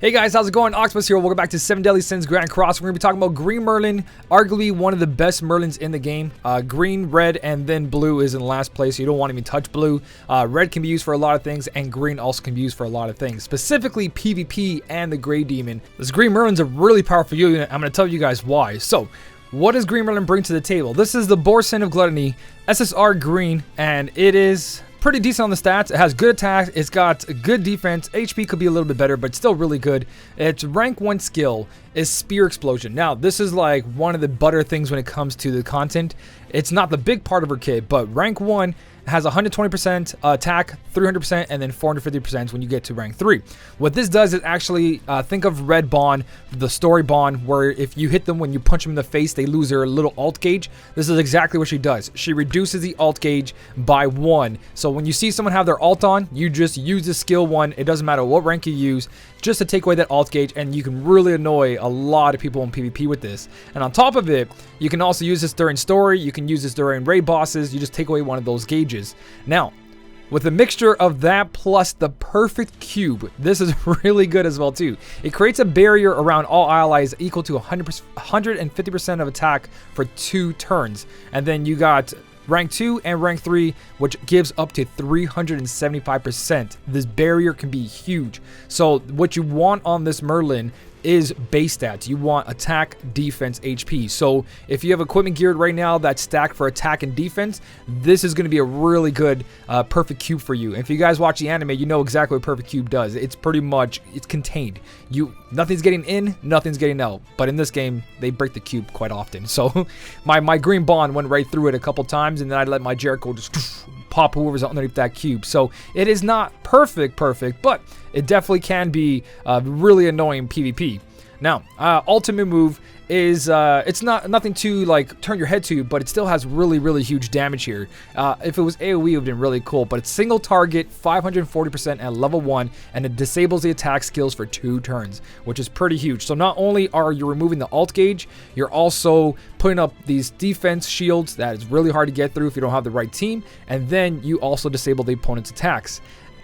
Hey guys, how's it going? Octopus here. Welcome back to 7 Deadly Sins Grand Cross. We're going to be talking about Green Merlin, arguably one of the best Merlins in the game. Green, red, and then blue is in last place. You don't want to even touch blue. Red can be used for a lot of things, and green also can be used for a lot of things, specifically PvP and the Grey Demon. This Green Merlin's a really powerful unit. I'm going to tell you guys why. So, what does Green Merlin bring to the table? This is the Borson of Gluttony, SSR Green, and it is pretty decent on the stats. It has good attack, it's got good defense, HP could be a little bit better, but still really good. Its rank 1 skill is Spear Explosion. Now, this is like one of the butter things when it comes to the content. It's not the big part of her kit, but rank 1 has 120% attack, 300%, and then 450% when you get to rank 3. What this does is actually, think of Red Bond, the story Bond, where if you hit them when you punch them in the face, they lose their little alt gauge. This is exactly what she does. She reduces the alt gauge by 1. So when you see someone have their alt on, you just use the skill 1. It doesn't matter what rank you use, just to take away that alt gauge, and you can really annoy a lot of people in PvP with this. And on top of it, you can also use this during story, you can use this during raid bosses, you just take away one of those gauges. Now, with a mixture of that plus the perfect cube, this is really good as well too. It creates a barrier around all allies equal to 150% of attack for 2 turns. And then you got rank 2 and rank 3, which gives up to 375%. This barrier can be huge. So what you want on this Merlin is base stats. You want attack, defense, HP. So if you have equipment geared right now that's stacked for attack and defense, this is going to be a really good perfect cube for you. And if you guys watch the anime, you know exactly what perfect cube does. It's pretty much, it's contained. Nothing's getting in, nothing's getting out. But in this game, they break the cube quite often. So my green bond went right through it a couple times, and then I let my Jericho just pop whoever's underneath that cube. So it is not perfect, but it definitely can be really annoying PvP. Now, ultimate move is, it's nothing to like turn your head to, but it still has really huge damage here. If it was AoE, it would have been really cool, but it's single target, 540% at level 1, and it disables the attack skills for 2 turns, which is pretty huge. So not only are you removing the alt gauge, you're also putting up these defense shields that is really hard to get through if you don't have the right team, and then you also disable the opponent's attacks.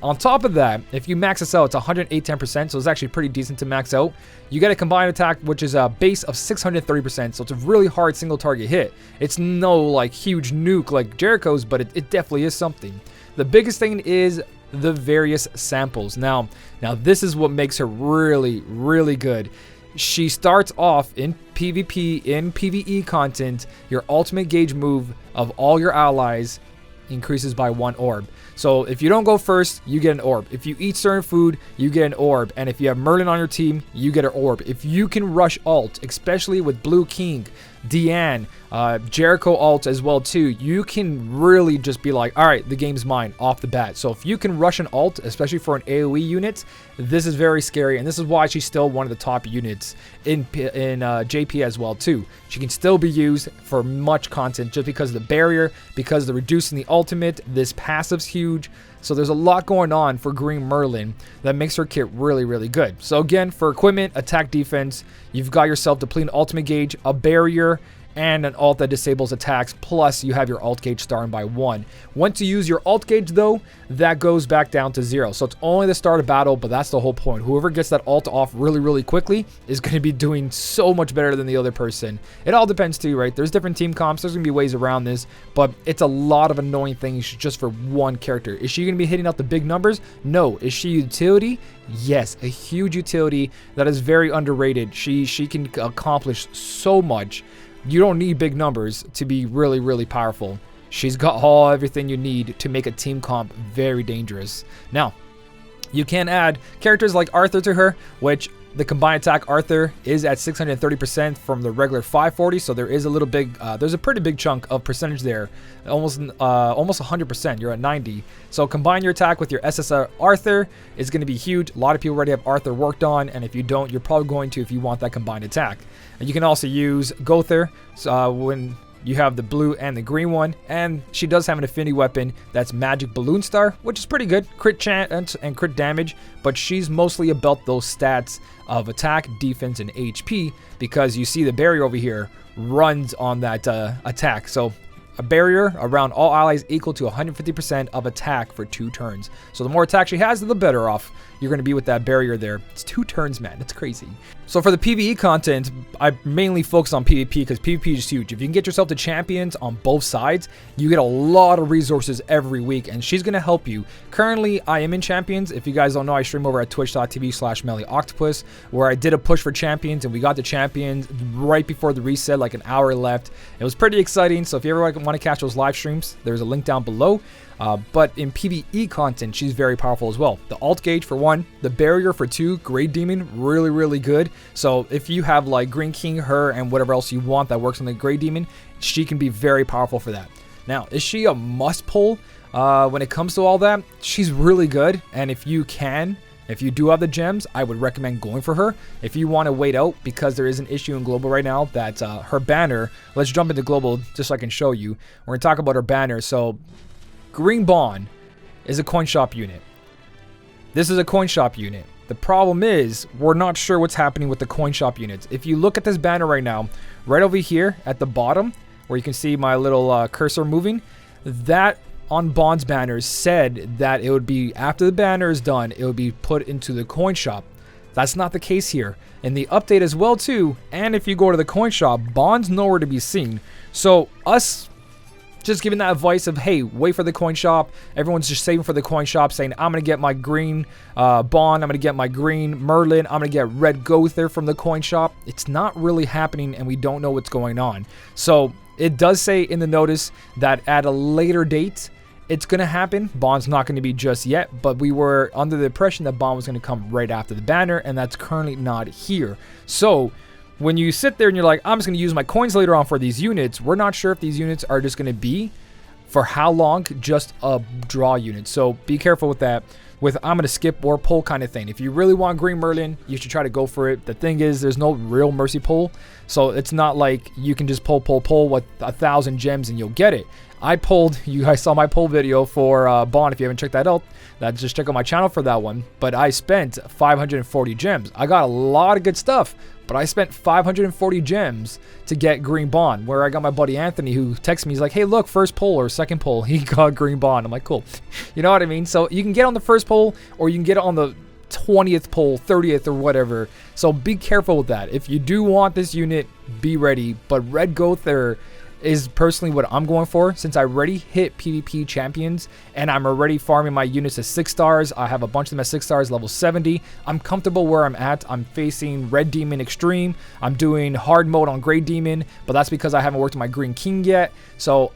On top of that, if you max this out, it's 108-10%, so it's actually pretty decent to max out. You get a combined attack, which is a base of 630%, so it's a really hard single target hit. It's no like huge nuke like Jericho's, but it definitely is something. The biggest thing is the various samples. Now this is what makes her really good. She starts off in PvP, in PvE content, your ultimate gauge move of all your allies increases by 1 orb. So if you don't go first, you get an orb. If you eat certain food, you get an orb. And if you have Merlin on your team, you get an orb. If you can rush alt, especially with Blue King, Deanne, Jericho alt as well too, you can really just be like, all right, the game's mine off the bat. So if you can rush an alt, especially for an AoE unit, this is very scary, and this is why she's still one of the top units in JP as well too. She can still be used for much content just because of the barrier, because of the reducing the ultimate. This passive's huge. So there's a lot going on for Green Merlin that makes her kit really good. So again, for equipment, attack, defense, you've got yourself depleting ultimate gauge, a barrier, and an alt that disables attacks, plus you have your alt gauge starting by 1. Once you use your alt gauge though, that goes back down to 0. So it's only the start of battle, but that's the whole point. Whoever gets that alt off really quickly is going to be doing so much better than the other person. It all depends too, right? There's different team comps, there's going to be ways around this, but it's a lot of annoying things just for one character. Is she going to be hitting out the big numbers? No. Is she utility? Yes, a huge utility that is very underrated. She can accomplish so much. You don't need big numbers to be really powerful. She's got everything you need to make a team comp very dangerous. Now, you can add characters like Arthur to her, which the combined attack Arthur is at 630% from the regular 540, so there is a little big, there's a pretty big chunk of percentage there, almost 100%. You're at 90. So combine your attack with your SSR Arthur is going to be huge. A lot of people already have Arthur worked on, and if you don't, you're probably going to if you want that combined attack. And you can also use Gother when you have the blue and the green one, and she does have an affinity weapon that's Magic Balloon Star, which is pretty good, crit chance and crit damage, but she's mostly about those stats of attack, defense, and HP, because you see the barrier over here runs on that attack. So a barrier around all allies equal to 150% of attack for 2 turns. So the more attack she has, the better off you're going to be with that barrier there. It's 2 turns, man. It's crazy. So for the PvE content, I mainly focus on PvP because PvP is huge. If you can get yourself to champions on both sides, you get a lot of resources every week, and she's going to help you. Currently, I am in champions. If you guys don't know, I stream over at twitch.tv/MellyOctopus, where I did a push for champions, and we got the champions right before the reset, like an hour left. It was pretty exciting, so if you ever want to catch those live streams, there's a link down below. But in PvE content, she's very powerful as well. The alt gauge for 1, the barrier for 2, Great Demon, really, really good. So if you have like Green King, her, and whatever else you want that works on the Great Demon, she can be very powerful for that. Now, is she a must pull when it comes to all that? She's really good, and if you do have the gems, I would recommend going for her. If you want to wait out, because there is an issue in Global right now that her banner, let's jump into Global just so I can show you. We're going to talk about her banner. So Green Bond is a coin shop unit. This is a coin shop unit. The problem is we're not sure what's happening with the coin shop units. If you look at this banner right now, right over here at the bottom, where you can see my little cursor moving, that on Bond's banners said that it would be, after the banner is done, it would be put into the coin shop. That's not the case here. In the update as well too, and if you go to the coin shop, Bond's nowhere to be seen. So us just giving that advice of, hey, wait for the coin shop. Everyone's just saving for the coin shop, saying, I'm going to get my green Bond, I'm going to get my green Merlin, I'm going to get red Gother from the coin shop. It's not really happening, and we don't know what's going on. So it does say in the notice that at a later date, it's going to happen. Bond's not going to be just yet, but we were under the impression that Bond was going to come right after the banner, and that's currently not here. So when you sit there and you're like, I'm just going to use my coins later on for these units, we're not sure if these units are just going to be for how long, just a draw unit. So be careful with that, with I'm going to skip or pull kind of thing. If you really want Green Merlin, you should try to go for it. The thing is, there's no real mercy pull, so it's not like you can just pull with 1,000 gems and you'll get it. I pulled, you guys saw my pull video for Bond. If you haven't checked that out, just check out my channel for that one. But I spent 540 gems. I got a lot of good stuff, but I spent 540 gems to get Green Bond, where I got my buddy Anthony who texts me. He's like, hey, look, first pull or second pull, he got Green Bond. I'm like, cool. You know what I mean? So you can get on the first pull, or you can get it on the 20th pull, 30th, or whatever. So be careful with that. If you do want this unit, be ready. But Red Gother is personally what I'm going for, since I already hit PvP champions and I'm already farming my units to 6 stars. I have a bunch of them at 6 stars, level 70. I'm comfortable where I'm at. I'm facing Red Demon Extreme. I'm doing hard mode on Grey Demon, but that's because I haven't worked on my Green King yet. So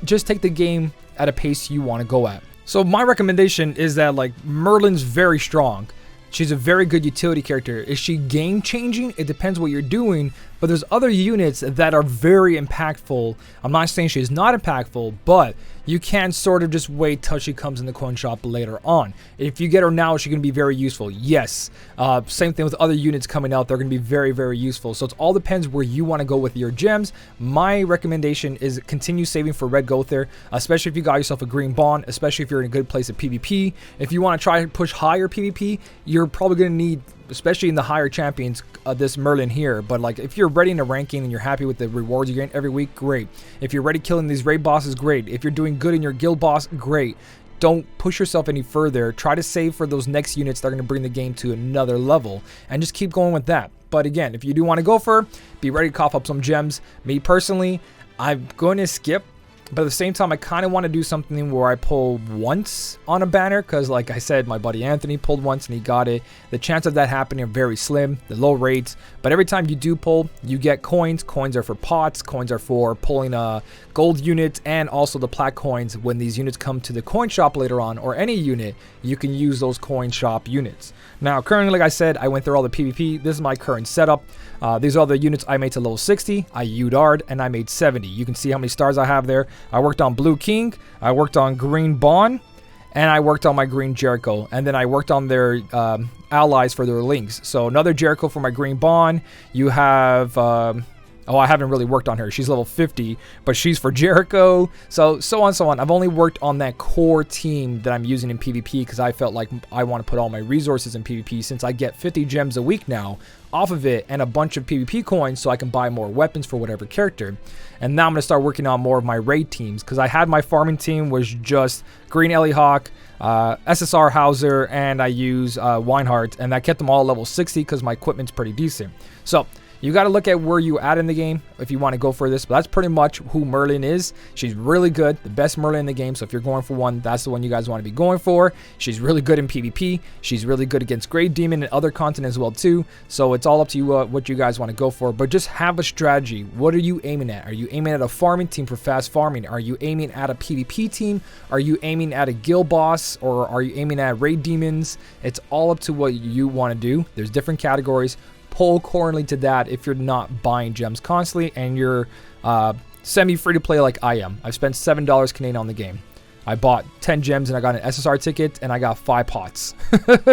just take the game at a pace you want to go at. So my recommendation is that, like, Merlin's very strong. She's a very good utility character. Is she game changing? It depends what you're doing, but there's other units that are very impactful. I'm not saying she's not impactful, but you can sort of just wait till she comes in the coin shop later on. If you get her now, she's going to be very useful. Yes. Same thing with other units coming out. They're going to be very, very useful. So it all depends where you want to go with your gems. My recommendation is continue saving for Red Gother, especially if you got yourself a Green Bond, especially if you're in a good place at PvP. If you want to try and push higher PvP, you're probably going to need, especially in the higher champions, this Merlin here. But like, if you're ready in a ranking and you're happy with the rewards you get every week, great. If you're ready killing these raid bosses, great. If you're doing good in your guild boss, great. Don't push yourself any further. Try to save for those next units that are going to bring the game to another level, and just keep going with that. But again, if you do want to go for, be ready to cough up some gems. Me personally, I'm going to skip, but at the same time, I kind of want to do something where I pull once on a banner, because like I said, my buddy Anthony pulled once and he got it. The chance of that happening are very slim, the low rates, but every time you do pull, you get coins. Coins are for pots, coins are for pulling gold units, and also the plat coins. When these units come to the coin shop later on, or any unit, you can use those coin shop units. Now, currently, like I said, I went through all the PvP. This is my current setup. These are the units I made to level 60. I UDAR'd and I made 70. You can see how many stars I have there. I worked on Blue King, I worked on Green Bond, and I worked on my Green Jericho. And then I worked on their allies for their links. So another Jericho for my Green Bond. You have a Oh, I haven't really worked on her. She's level 50, but she's for Jericho. So on, so on. I've only worked on that core team that I'm using in PvP because I felt like I want to put all my resources in PvP since I get 50 gems a week now off of it and a bunch of PvP coins so I can buy more weapons for whatever character. And now I'm going to start working on more of my raid teams because I had my farming team was just Green Ellie Hawk, SSR Hauser, and I use Weinhardt, and that kept them all level 60 because my equipment's pretty decent. So you got to look at where you at in the game if you want to go for this, but that's pretty much who Merlin is. She's really good, the best Merlin in the game, so if you're going for one, that's the one you guys want to be going for. She's really good in PvP. She's really good against Great Demon and other content as well too, so it's all up to you what you guys want to go for, but just have a strategy. What are you aiming at? Are you aiming at a farming team for fast farming? Are you aiming at a PvP team? Are you aiming at a guild boss? Or are you aiming at raid demons? It's all up to what you want to do. There's different categories. Pull accordingly to that if you're not buying gems constantly and you're semi-free to play like I am. I've spent $7 Canadian on the game. I bought 10 gems and I got an SSR ticket and I got 5 pots.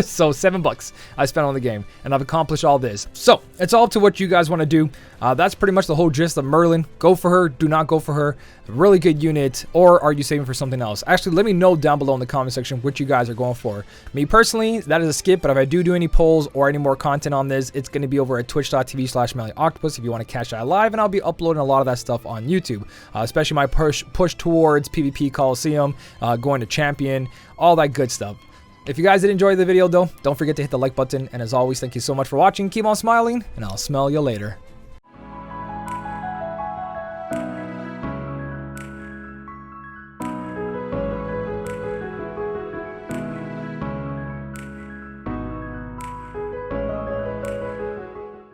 So $7 I spent on the game and I've accomplished all this. So it's all up to what you guys want to do. That's pretty much the whole gist of Merlin. Go for her, do not go for her. A really good unit, or are you saving for something else? Actually, let me know down below in the comment section what you guys are going for. Me personally, that is a skip, but if I do any polls or any more content on this, it's going to be over at twitch.tv/MellyOctopus if you want to catch that live, and I'll be uploading a lot of that stuff on YouTube, especially my push towards PvP Coliseum, going to Champion, all that good stuff. If you guys did enjoy the video though, don't forget to hit the like button, and as always, thank you so much for watching. Keep on smiling, and I'll smell you later.